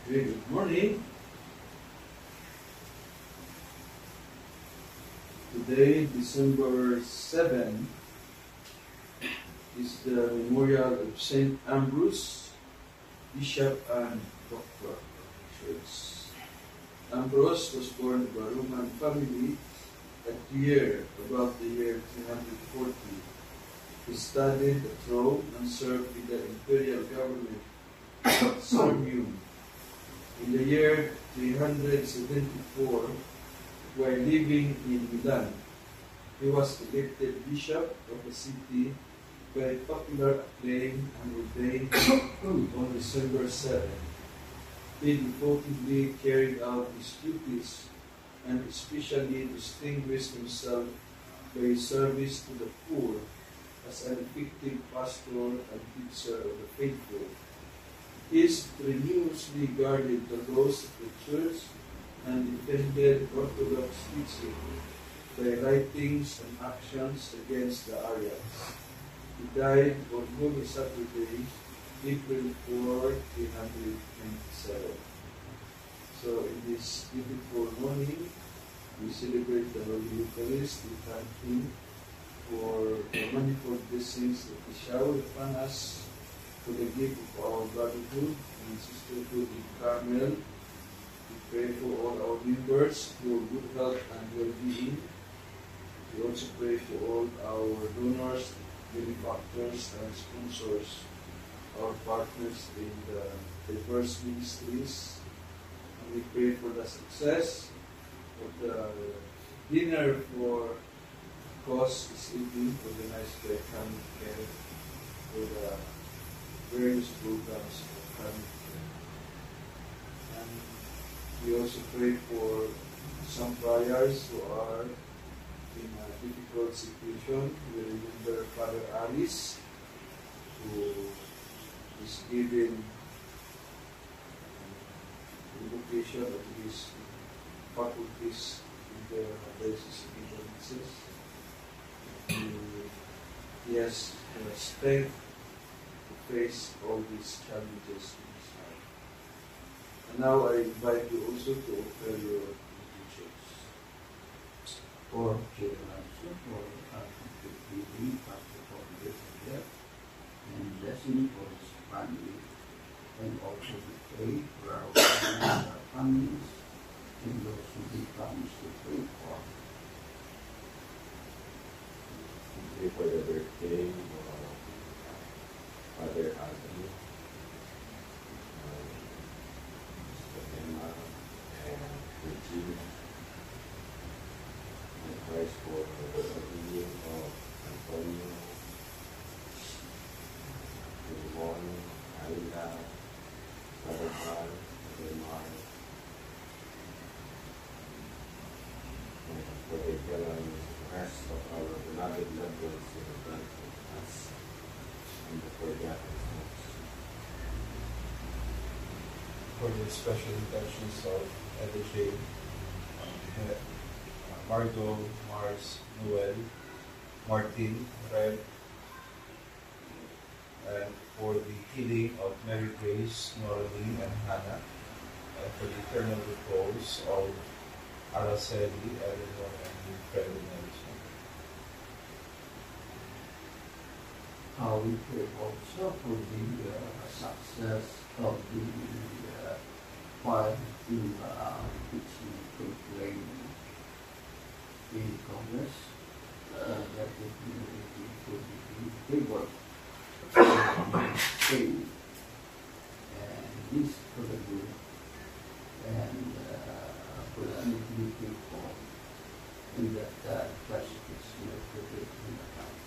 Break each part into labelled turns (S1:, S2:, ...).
S1: Good morning. Today, December 7, is the memorial of Saint Ambrose, Bishop and Doctor of the Church. Ambrose was born of a Roman family at about the year 340. He studied at Rome and served in the imperial government of Sirmium. In the year 374, while living in Milan, he was elected bishop of the city by popular acclaim and ordained on December 7. He devotedly carried out his duties and especially distinguished himself by his service to the poor as an effective pastor and teacher of the faithful. He strenuously guarded the laws of the church and defended Orthodox teaching by writings and actions against the Arians. He died on Holy Saturday, April 4, 397. So in this beautiful morning, we celebrate the Holy Eucharist. We thank Him for the manifold blessings that He showered upon us, for the gift of our brotherhood and sisterhood in Carmel. We pray for all our members for good health and well-being. We also pray for all our donors, benefactors, and sponsors, our partners in the diverse ministries. And we pray for the success of the dinner for cause this evening, organized by Family Care, for the various programs of Family Care. And we also pray for some friars who are in a difficult situation. We remember Father Alice, who is given invocation of his faculties in the diocese of Inverness. He has strength to face all these challenges in his life. And now I invite you also to offer your intentions.
S2: For children also, for completely Pastor for this year, and blessing for his family, and also we pray for our families, and those who we promise to pray for.
S3: We pray for the birthday of Father Anthony, Emma, and Regina. And Christ for the healing of Antonio, Limon, Aida, Father Bar, Father Mar, and for the rest of our beloved loved ones who have done for us and the forgotten ones.
S4: For the special intentions of Eda Jane, Margot, Mars, Noel, Martin, Red, and for the healing of Mary Grace, Noraline, and Hannah, and for the eternal repose of Araceli, Eleanor, and Fred and Nelson.
S2: We pray also for the success of the fight in which we proclaim in Congress, that it will be favored and this for the good and for the new people, and that justice will prevail in the country.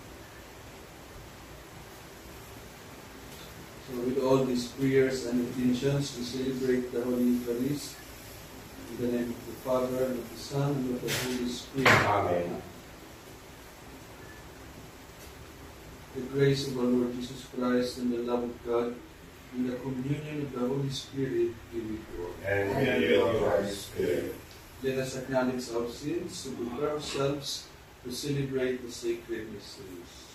S1: So with all these prayers and intentions, we celebrate the Holy Eucharist in the name of the Father, and of the Son, and of the Holy Spirit.
S3: Amen.
S1: The grace of our Lord Jesus Christ and the love of God and the communion of the Holy Spirit be with you all.
S3: And with your spirit.
S1: Let us acknowledge our sins to prepare ourselves to celebrate the sacred mysteries.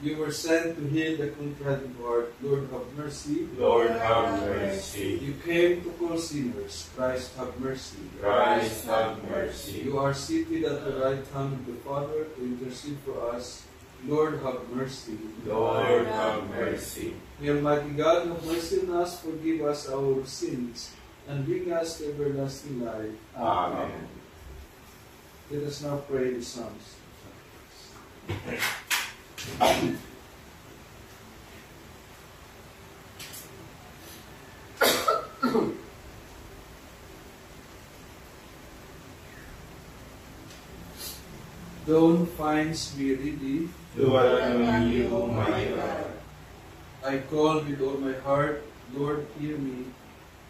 S1: You were sent to heal the contrite heart. Lord, have mercy.
S3: Lord, have mercy.
S1: You came to call sinners. Christ, have mercy.
S3: Christ, have mercy.
S1: You are seated at the right hand of the Father to intercede for us. Lord, have mercy.
S3: Lord, have mercy.
S1: May Almighty God have mercy on us, forgive us our sins, and bring us to everlasting life.
S3: Amen.
S1: Let us now pray the Psalms. Dawn finds me ready.
S3: To welcome you, my God.
S1: I call with all my heart, Lord, hear me.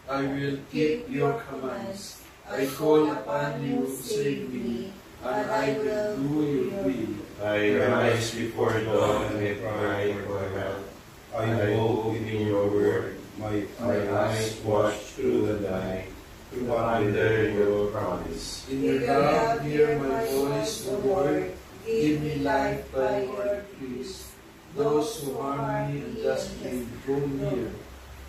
S1: I will keep your commands. I call upon you, save me, and I will do your will.
S3: I rise before dawn and cry for help. I hope in your word. My eyes watch through the night to ponder your promise.
S1: In your love, hear my voice, O Lord. Give me life by your peace. Those who harm me and justly go near.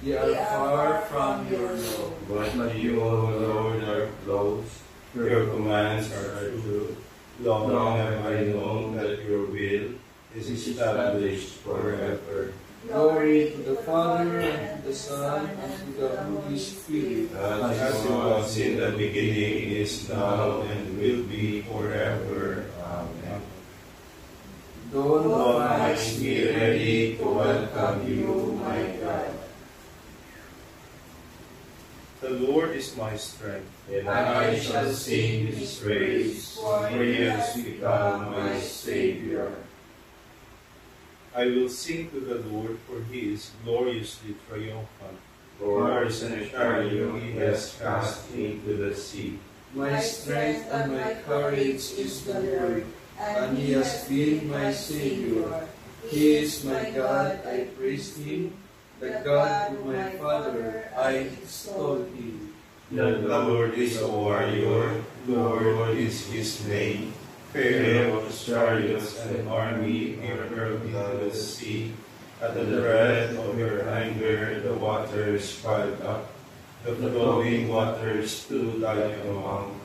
S1: They are far from your law.
S3: But you, O Lord, are close. Your commands are true. Long have I known that your will is established forever.
S1: Glory to the Father, and to the Son, and to the Holy Spirit.
S3: As it was in the beginning, is now, and will be forever. Amen.
S1: Dawn
S3: Finds me ready to welcome you, my God.
S4: The Lord is my strength.
S3: And I shall sing his praise, for he has become my Savior.
S4: I will sing to the Lord, for he is gloriously triumphant.
S3: Horse and chariot he has cast into the sea.
S1: My strength and my courage is the Lord, and he has been my Savior. He is my God, I praise him. The God of my Father, I extol him.
S3: The Lord is a warrior, the Lord is his name. Pharaoh of chariots and army he hurled into the sea. At the breath of your anger the waters piled up. The flowing waters stood like a mountain.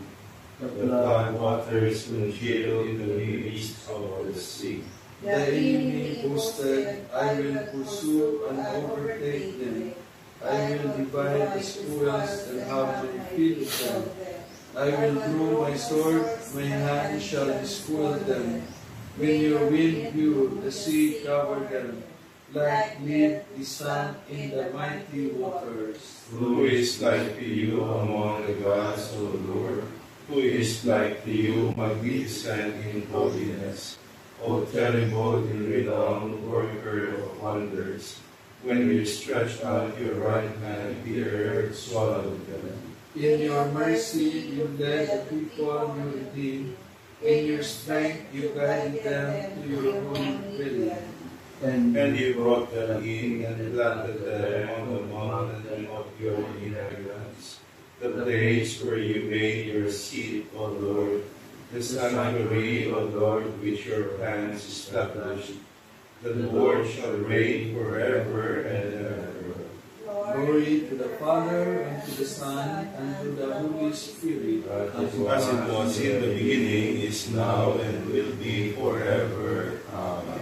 S3: The flood waters congealed in the midst of the sea.
S1: The enemy boasted, I will pursue and overtake them. I will divide the spoils and have them fill them. I will draw my sword, my hand shall despoil them. When your wind blew, the sea covered them. Like lead the sun in the mighty waters.
S3: Who is like to you among the gods, O Lord? Who is like to you, magnificent in holiness? O terrible in renown, worker of wonders. When you stretched out your right hand, the earth swallowed them.
S1: In your mercy you led the people you redeemed. In your strength you guided them to your holy dwelling.
S3: And you brought them in and planted them on the mountain of your inheritance, the place where you made your seat, O Lord, the sanctuary, O Lord, which your hands established. The Lord shall reign forever and ever.
S1: Glory to the Father, and to the Son, and to the Holy Spirit.
S3: As it was in the beginning, is now, and will be forever. Amen.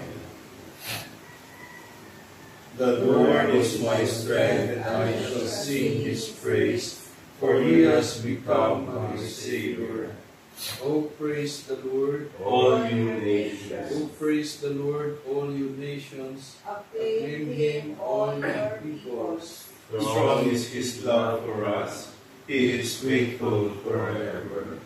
S3: The Lord is my strength, and I shall sing his praise, for he has become my Savior.
S1: Oh, praise the Lord,
S3: All you
S1: oh,
S3: nations,
S1: praise the Lord, all you nations. Acclaim him, all you peoples.
S3: strong is his love for us. He is faithful forever.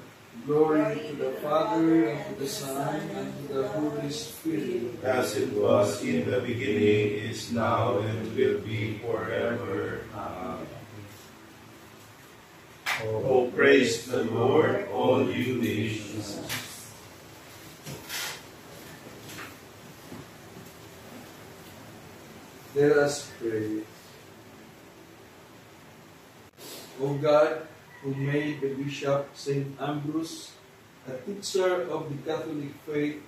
S1: Glory to the Father, and to the Son, and to the Holy Spirit.
S3: As it was in the beginning, is now, and will be forever. Amen. Oh, praise the Lord, all you nations.
S1: Let us pray. O God, who made the Bishop St. Ambrose a teacher of the Catholic faith,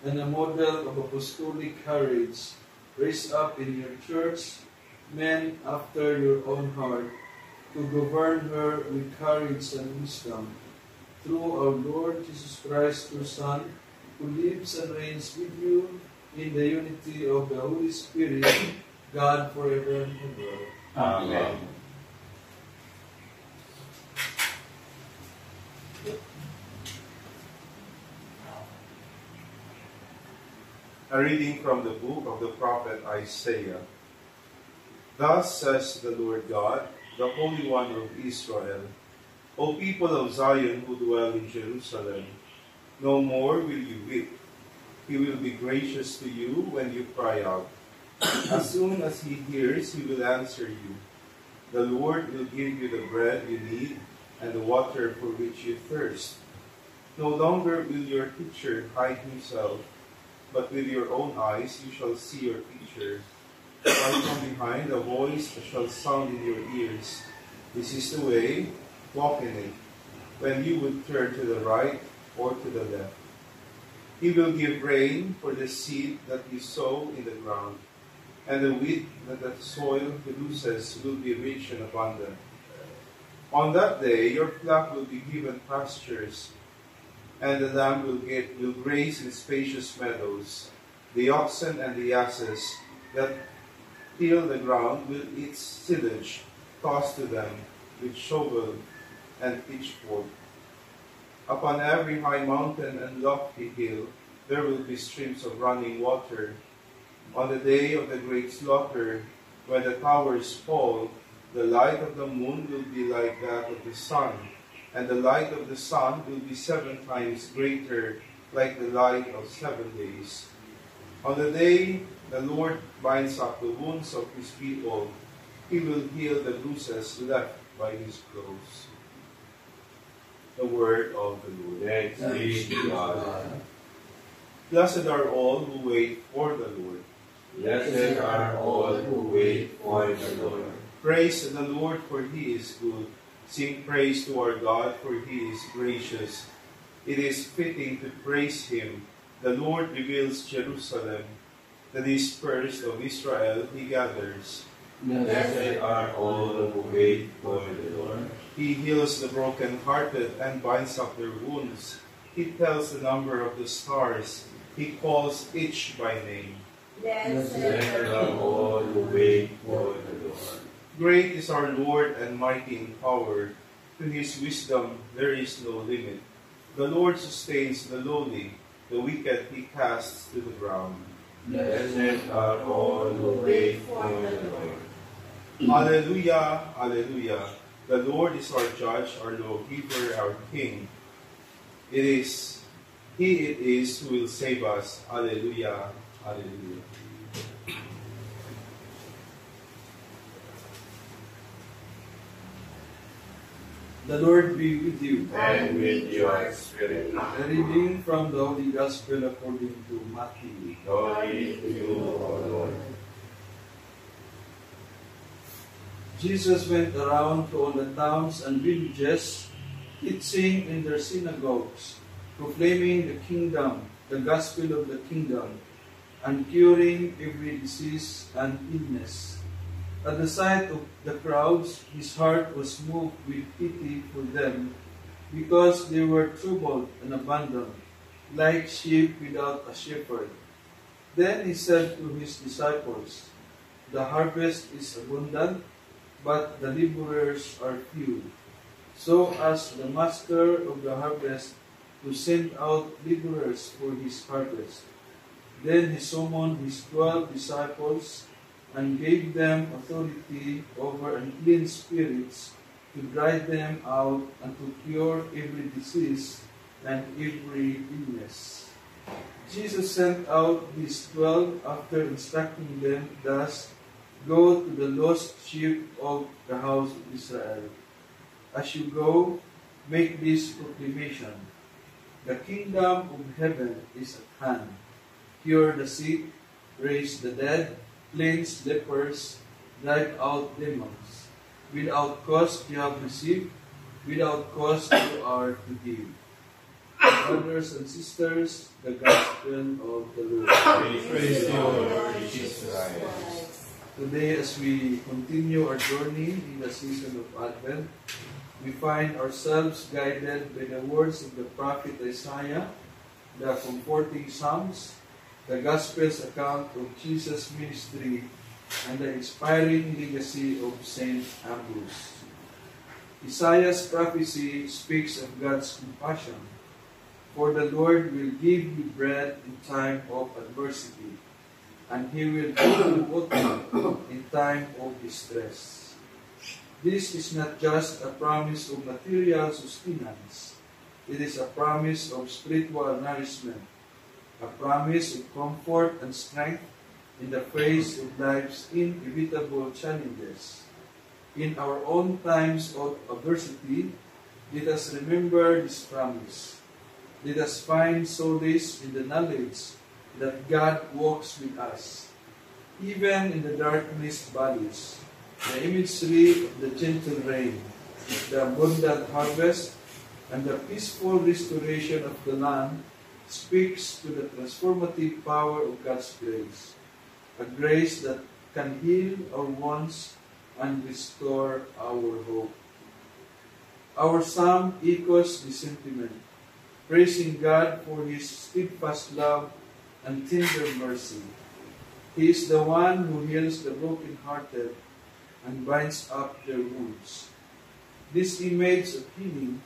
S1: and a model of apostolic courage. Raise up in your church men after your own heart, to govern her with courage and wisdom, through our Lord Jesus Christ, your Son, who lives and reigns with you in the unity of the Holy Spirit, God forever and ever.
S3: Amen. A reading from the book of the prophet Isaiah. Thus says the Lord God, the Holy One of Israel, O people of Zion who dwell in Jerusalem, no more will you weep. He will be gracious to you when you cry out. As soon as he hears, he will answer you. The Lord will give you the bread you need and the water for which you thirst. No longer will your teacher hide himself, but with your own eyes you shall see your teacher. Right from behind, a voice shall sound in your ears. This is the way, walk in it, when you would turn to the right or to the left. He will give rain for the seed that you sow in the ground, and the wheat that the soil produces will be rich and abundant. On that day your flock will be given pastures, and the lamb will graze in spacious meadows. The oxen and the asses that till the ground will eat silage, tossed to them with shovel and pitchfork. Upon every high mountain and lofty hill there will be streams of running water. On the day of the great slaughter, when the towers fall, the light of the moon will be like that of the sun, and the light of the sun will be 7 times greater, like the light of 7 days. On the day the Lord binds up the wounds of his people, he will heal the bruises left by his clothes. The word of the Lord. Thanks be to God.
S2: Blessed are all who wait for the Lord.
S3: Blessed are all who wait for the Lord.
S2: Praise the Lord, for he is good. Sing praise to our God, for he is gracious. It is fitting to praise him. The Lord reveals Jerusalem. The dispersed of Israel he gathers.
S3: Blessed are all who wait for the Lord.
S2: He heals the broken-hearted and binds up their wounds. He tells the number of the stars. He calls each by name.
S3: Blessed are all who wait for the Lord.
S2: Great is our Lord and mighty in power. To his wisdom there is no limit. The Lord sustains the lowly. The wicked he casts to the ground.
S3: Blessed are all who wait for the Lord.
S2: Alleluia, alleluia. The Lord is our judge, our lawgiver, our king. It is who will save us. Alleluia, alleluia.
S1: The Lord be with you.
S3: And with your spirit.
S1: A reading from the Holy Gospel according to Matthew.
S3: Glory to you, O Lord.
S1: Jesus went around to all the towns and villages, teaching in their synagogues, proclaiming the kingdom, the gospel of the kingdom, and curing every disease and illness. At the sight of the crowds, his heart was moved with pity for them, because they were troubled and abandoned, like sheep without a shepherd. Then he said to his disciples, "The harvest is abundant, but the laborers are few. So ask the master of the harvest to send out laborers for his harvest." Then he summoned his 12 disciples and gave them authority over unclean spirits to drive them out and to cure every disease and every illness. Jesus sent out these 12 after instructing them thus, "Go to the lost sheep of the house of Israel. As you go, make this proclamation: the kingdom of heaven is at hand. Cure the sick, raise the dead, cleanse lepers, drive out demons. Without cost you have received, without cost you are to give." Brothers and sisters, the Gospel of the Lord.
S3: Praise you, Lord Jesus Christ.
S1: Today, as we continue our journey in the season of Advent, we find ourselves guided by the words of the prophet Isaiah, the comforting Psalms, the Gospel's account of Jesus' ministry, and the inspiring legacy of Saint Ambrose. Isaiah's prophecy speaks of God's compassion. For the Lord will give you bread in time of adversity, and He will give you water in time of distress. This is not just a promise of material sustenance. It is a promise of spiritual nourishment, a promise of comfort and strength in the face of life's inevitable challenges. In our own times of adversity, let us remember this promise. Let us find solace in the knowledge that God walks with us, even in the darkest valleys. The imagery of the gentle rain, the abundant harvest, and the peaceful restoration of the land speaks to the transformative power of God's grace, a grace that can heal our wounds and restore our hope. Our psalm echoes this sentiment, praising God for His steadfast love and tender mercy. He is the one who heals the brokenhearted and binds up their wounds. This image of healing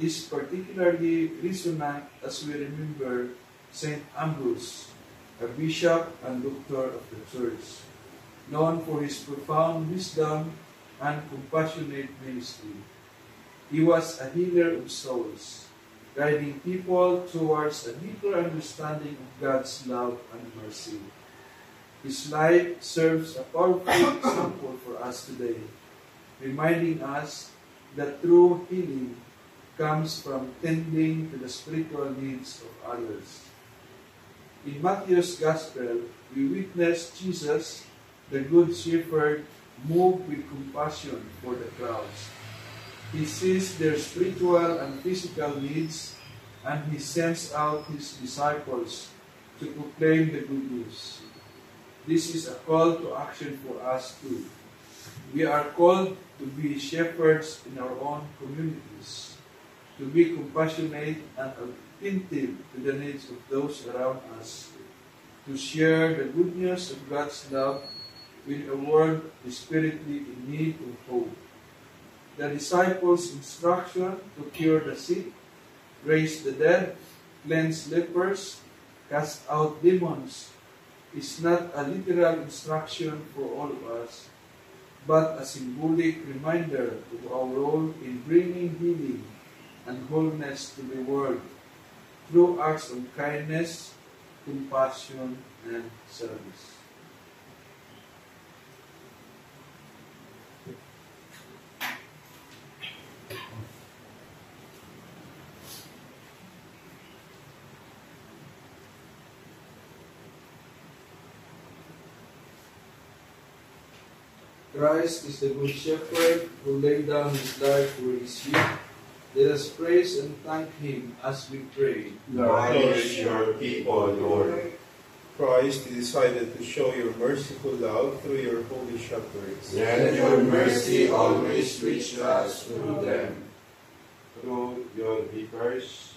S1: is particularly resonant as we remember Saint Ambrose, a bishop and doctor of the Church, known for his profound wisdom and compassionate ministry. He was a healer of souls, guiding people towards a deeper understanding of God's love and mercy. His life serves a powerful example for us today, reminding us that true healing comes from tending to the spiritual needs of others. In Matthew's Gospel, we witness Jesus, the Good Shepherd, moved with compassion for the crowds. He sees their spiritual and physical needs, and He sends out His disciples to proclaim the good news. This is a call to action for us too. We are called to be shepherds in our own communities, to be compassionate and attentive to the needs of those around us, to share the good news of God's love with a world desperately in need of hope. The disciples' instruction to cure the sick, raise the dead, cleanse lepers, cast out demons is not a literal instruction for all of us, but a symbolic reminder of our role in bringing healing and wholeness to the world through acts of kindness, compassion, and service. Christ is the Good Shepherd who laid down His life for His sheep. Let us praise and thank Him as we pray.
S3: Nourish your people, Lord. Christ, you decided to show your merciful love through your holy shepherds.
S5: Let your mercy always reach us through them.
S6: Through your vicars,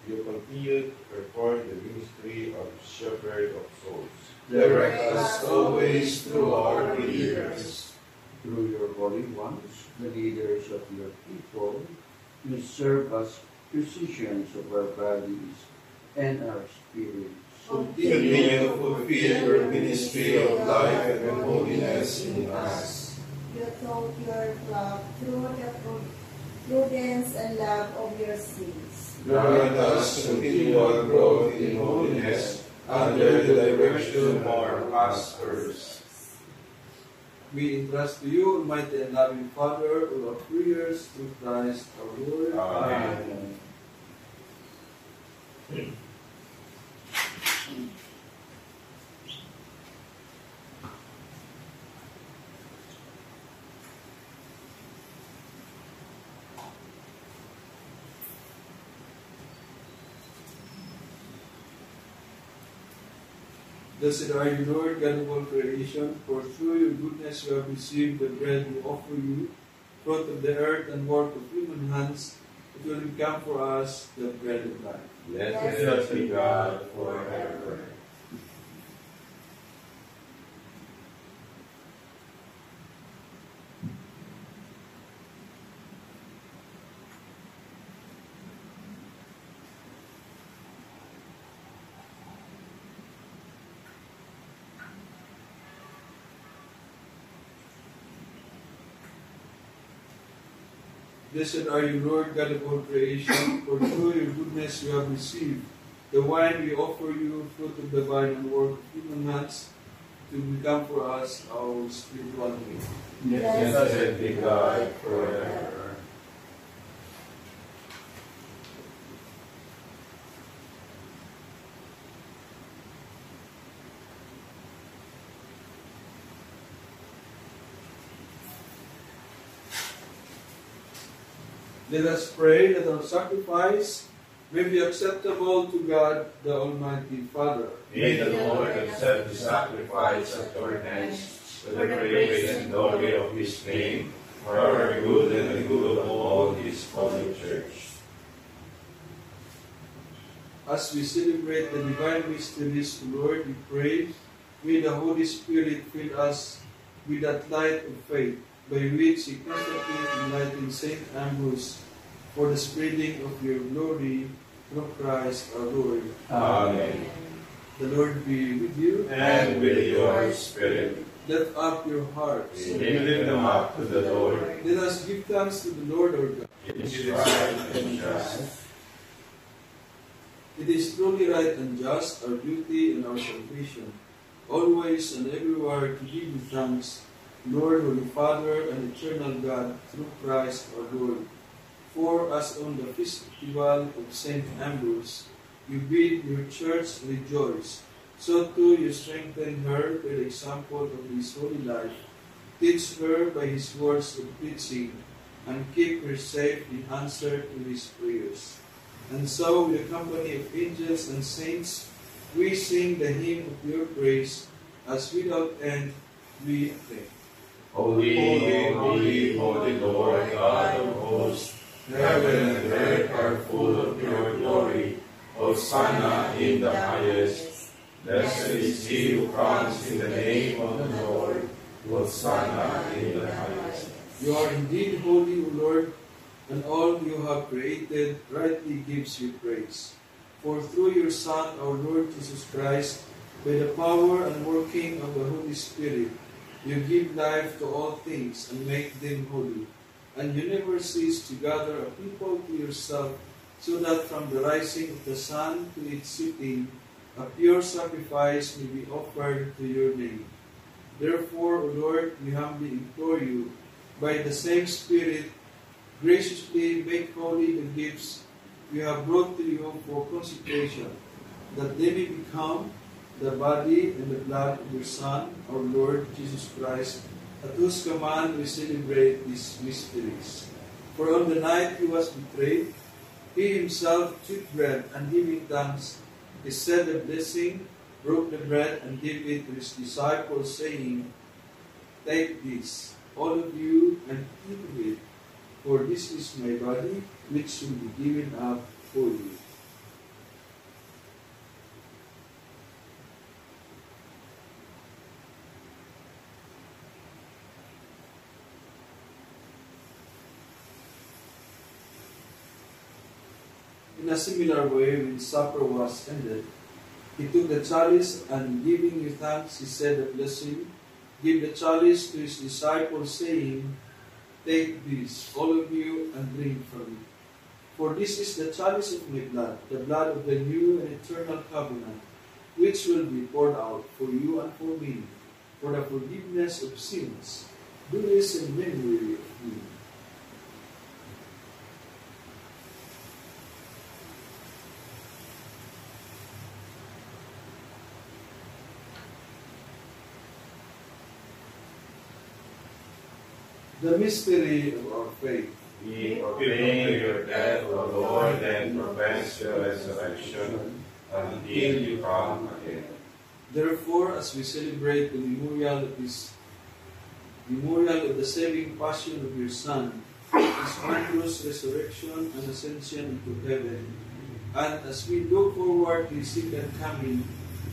S6: you continue to perform the ministry of shepherd of souls.
S5: Direct us always through our leaders.
S2: Through your holy ones, the leaders of your people, you serve as physicians of our bodies and our spirits.
S6: Continue to fulfill your ministry of life and holiness in us.
S7: You taught your flock through the prudence and love of your saints.
S6: Grant us continual growth in holiness under the direction of our pastors.
S1: We entrust to you, Almighty and loving Father, all our prayers through Christ our Lord.
S6: Amen.
S1: Blessed are you, Lord, God of all creation, for through your goodness we have received the bread we offer you, fruit of the earth and work of human hands. It will become for us the bread of life.
S6: Blessed be God forever.
S1: Blessed are you, Lord, God of all creation, for through your goodness we have received the wine we offer you, fruit of the vine and work of human hands, to become for us our spiritual meat.
S6: Blessed be God forever.
S1: Let us pray that our sacrifice may be acceptable to God, the Almighty Father.
S6: May the Lord accept the sacrifice at your hands for the praise and glory of his name, for our good and the good of all his holy church.
S1: As we celebrate the divine mysteries, Lord, we pray, may the Holy Spirit fill us with that light of faith, by which he constantly enlightened Saint Ambrose for the spreading of your glory through Christ our Lord.
S6: Amen.
S1: The Lord be with you.
S6: And with your spirit.
S1: Lift up your hearts.
S6: We lift them up to the Lord.
S1: Let us give thanks to the Lord our God.
S6: It is right and just.
S1: It is truly right and just, our duty and our salvation, always and everywhere to give you thanks, Lord, Holy Father, and eternal God, through Christ our Lord. For as on the festival of Saint Ambrose, you bid your church rejoice, so too you strengthen her by the example of his holy life. Teach her by his words of preaching, and keep her safe in answer to his prayers. And so, with the company of angels and saints, we sing the hymn of your praise, as without end we acclaim.
S6: Holy, holy, holy Lord, God of hosts, heaven and earth are full of your glory. Hosanna in the highest. Blessed is he who comes in the name of the Lord. Hosanna in the highest.
S1: You are indeed holy, O Lord, and all you have created rightly gives you praise. For through your Son, our Lord Jesus Christ, by the power and working of the Holy Spirit, you give life to all things and make them holy. And you never cease to gather a people to yourself, so that from the rising of the sun to its setting, a pure sacrifice may be offered to your name. Therefore, O Lord, we humbly implore you, by the same Spirit, graciously make holy the gifts we have brought to you for consecration, that they may become the body and the blood of your Son, our Lord Jesus Christ, at whose command we celebrate these mysteries. For on the night he was betrayed, he himself took bread, and giving thanks, he said a blessing, broke the bread, and gave it to his disciples, saying, "Take this, all of you, and eat of it, for this is my body, which will be given up for you." In a similar way, when supper was ended, he took the chalice, and giving you thanks, he said a blessing, gave the chalice to his disciples, saying, "Take this, all of you, and drink from it. For this is the chalice of my blood, the blood of the new and eternal covenant, which will be poured out for you and for me, for the forgiveness of sins. Do this in memory of me." The mystery of our faith.
S6: We proclaim your death, O Lord, and profess your resurrection until you come again.
S1: Therefore, as we celebrate the memorial of the saving passion of your Son, His wondrous resurrection and ascension into heaven, and as we look forward to His second coming,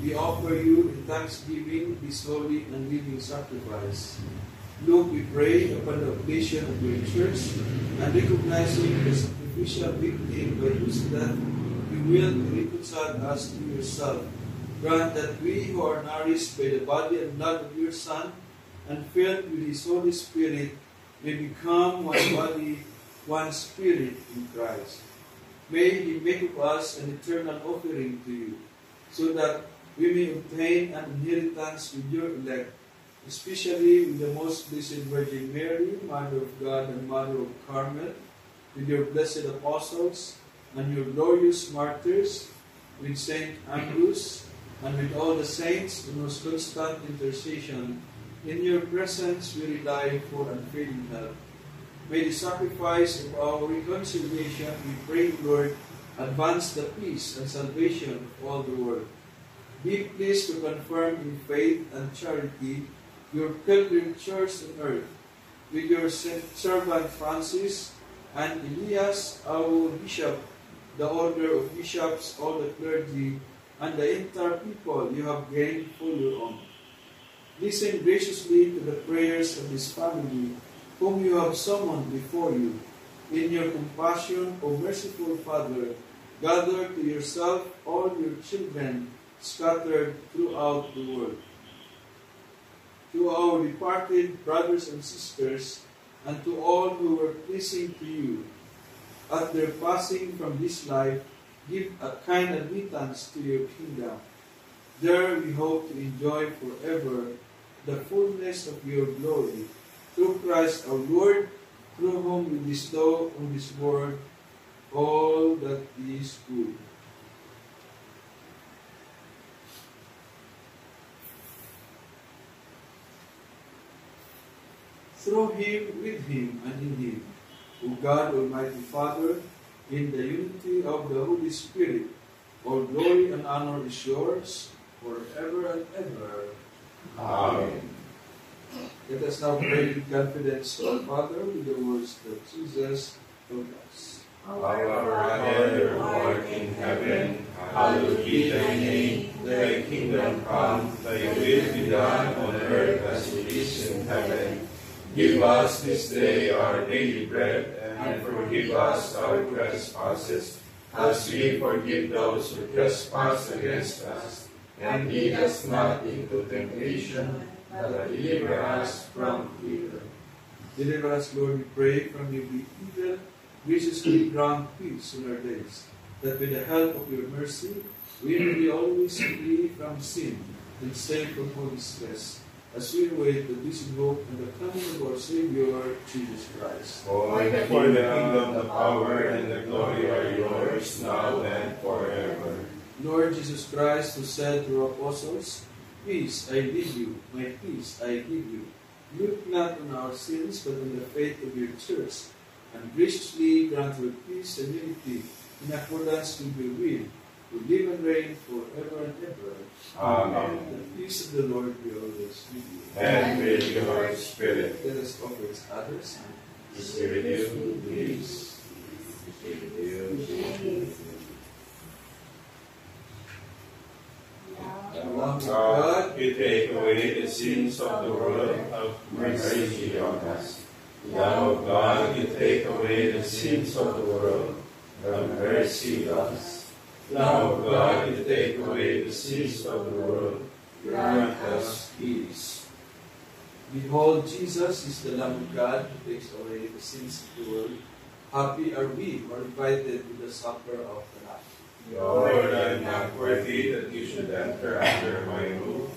S1: we offer you in thanksgiving this holy and living sacrifice. Look, we pray upon the oblation of your church, and recognizing the sacrificial victim by whose death you will reconcile us to yourself. Grant that we who are nourished by the body and blood of your Son, and filled with His Holy Spirit, may become one body, one spirit in Christ. May He make of us an eternal offering to you, so that we may obtain an inheritance with your elect, especially with the most blessed Virgin Mary, Mother of God and Mother of Carmel, with your blessed apostles and your glorious martyrs, with Saint Ambrose, and with all the saints in whose constant intercession. In your presence we rely for unfailing help. May the sacrifice of our reconciliation, we pray, Lord, advance the peace and salvation of all the world. Be pleased to confirm in faith and charity your pilgrim church on earth, with your servant Francis and Elias, our bishop, the order of bishops, all the clergy, and the entire people you have gained for your own. Listen graciously to the prayers of this family, whom you have summoned before you. In your compassion, O merciful Father, gather to yourself all your children scattered throughout the world. To our departed brothers and sisters, and to all who were pleasing to you, at their passing from this life, give a kind admittance to your kingdom. There we hope to enjoy forever the fullness of your glory. Through Christ our Lord, through whom we bestow on this world all that is good. Through Him, with Him, and in Him, O God, Almighty Father, in the unity of the Holy Spirit, all glory and honor is yours forever and ever.
S6: Amen.
S1: Let us now pray with confidence to our Father with the words that Jesus taught us.
S6: Our Father who art in heaven, hallowed be thy name. Thy kingdom come, thy will be done on earth as it is in heaven. Give us this day our daily bread, and forgive us our trespasses, as we forgive those who trespass against us. And lead us not into temptation, but deliver us from evil.
S1: Deliver us, Lord, we pray, from every evil. Graciously grant peace in our days, that with the help of your mercy, we may be always free from sin and safe from all distress, as we await the blessed hope and the coming of our Savior, Jesus Christ.
S6: For the kingdom, the power, and the glory are yours, now and forever.
S1: Lord Jesus Christ, who said to your apostles, "Peace I leave you, my peace I give you," look not on our sins, but on the faith of your church, and graciously grant her peace and unity in accordance with your will, who live and reign forever and ever.
S6: Amen.
S1: The peace of the Lord be always with you.
S6: And with your spirit.
S1: Let us offer each others.
S6: Peace be with you. Peace be with you.
S1: Lamb of
S6: God, you take away the sins of the world, have mercy on us. Lamb of God, you take away the sins of the world, have mercy on us. Lamb of God, you take away the sins of the world, grant us peace.
S1: Behold, Jesus is the Lamb of God who takes away the sins of the world. Happy are we who are invited to the supper of the Lamb.
S6: Lord, I am not worthy that you should enter under my roof,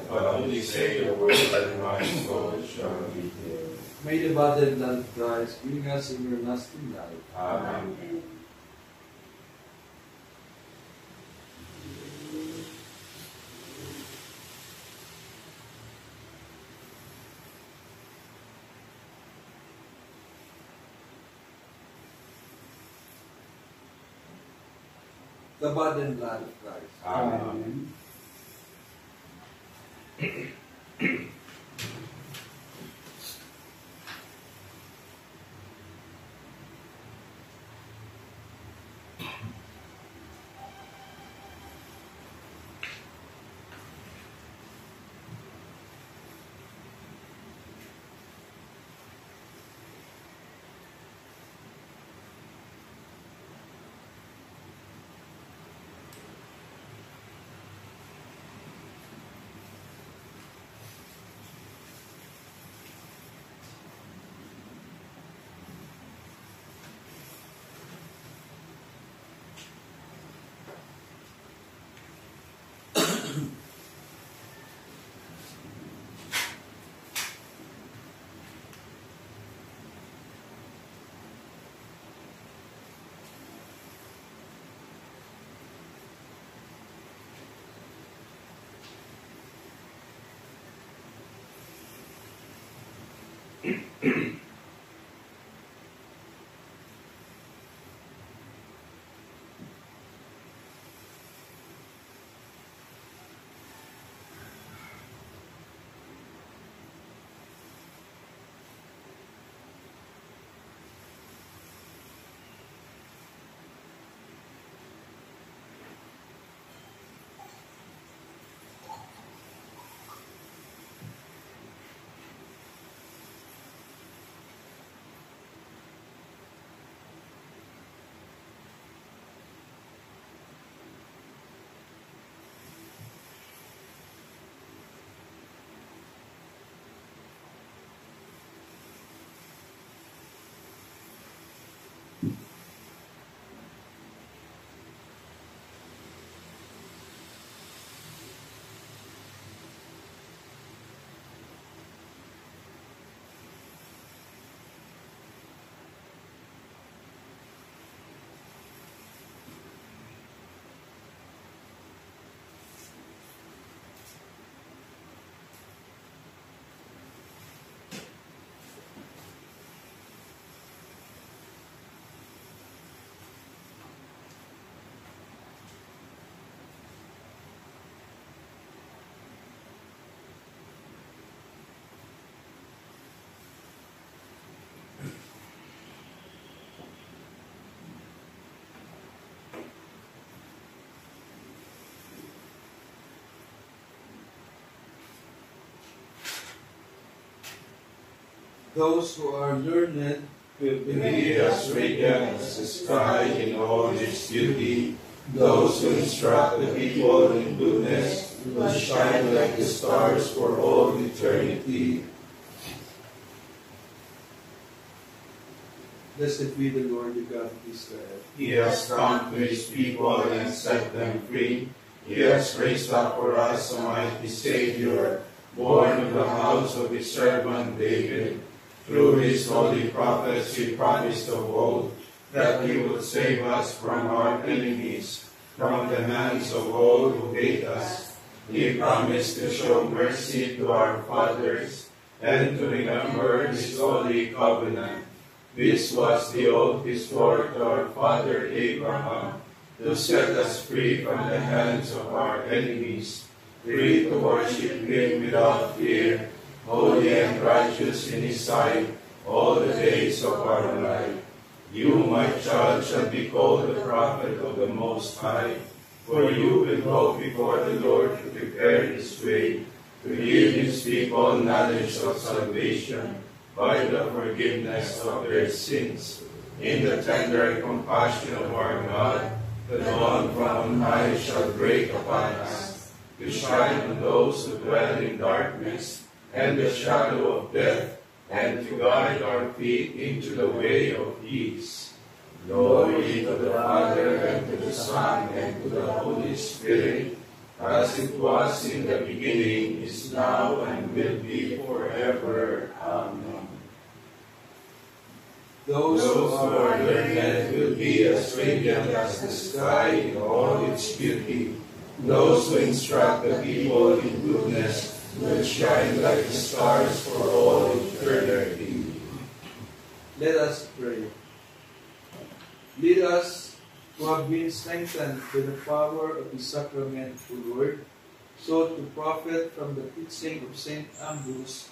S6: but only say the word and my soul shall be healed.
S1: May the body and blood of Christ bring us everlasting life.
S6: Amen.
S1: The body and blood of Christ.
S6: Amen.
S1: Those who are learned
S6: will be as radiant as the sky in all its beauty. Those who instruct the people in goodness will shine like the stars for all eternity.
S1: Blessed be the Lord, the God of Israel.
S6: He has come to his people and set them free. He has raised up for us a mighty Savior, born of the house of his servant David. Through his holy prophets he promised of old that he would save us from our enemies, from the hands of all who hate us. He promised to show mercy to our fathers and to remember his holy covenant. This was the oath he swore to our father Abraham, to set us free from the hands of our enemies, free to worship him without fear, holy and righteous in his sight all the days of our life. You, my child, shall be called the prophet of the Most High, for you will go before the Lord to prepare his way, to give his people knowledge of salvation by the forgiveness of their sins. In the tender compassion of our God, the dawn from on high shall break upon us, to shine on those who dwell in darkness and the shadow of death, and to guide our feet into the way of peace. Glory to the Father, and to the Son, and to the Holy Spirit, as it was in the beginning, is now, and will be forever. Amen.
S1: Those
S6: who are learned will be as radiant as the sky in all its beauty. Those who instruct the people in goodness will shine like the stars for all eternity.
S1: Let us pray. Lead us who have been strengthened by the power of the sacrament, O Lord, so to profit from the teaching of St. Ambrose,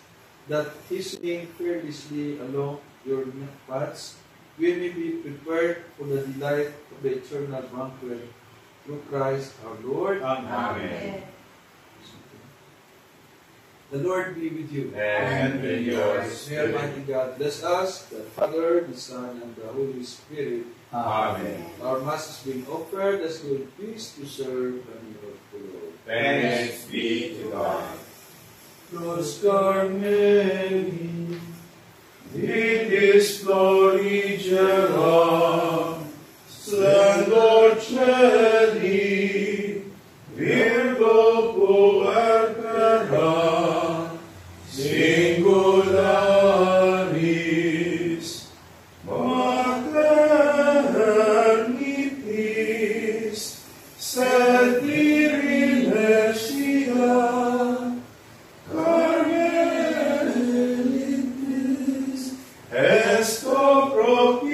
S1: that hastening fearlessly along your paths, we may be prepared for the delight of the eternal banquet through Christ our Lord.
S6: Amen.
S1: The Lord be with you.
S6: And with yours.
S1: May Almighty God bless us, the Father, the Son, and the Holy Spirit.
S6: Amen.
S1: Our Mass is being offered as we please to serve and love the Lord.
S6: Thanks be to God.
S3: Nos Carmeli, Ditis Florigera, Splendor Celi, Virgo Puerpera, Singularis, Maternitis, sed virilegia, Carmelitis, esto propio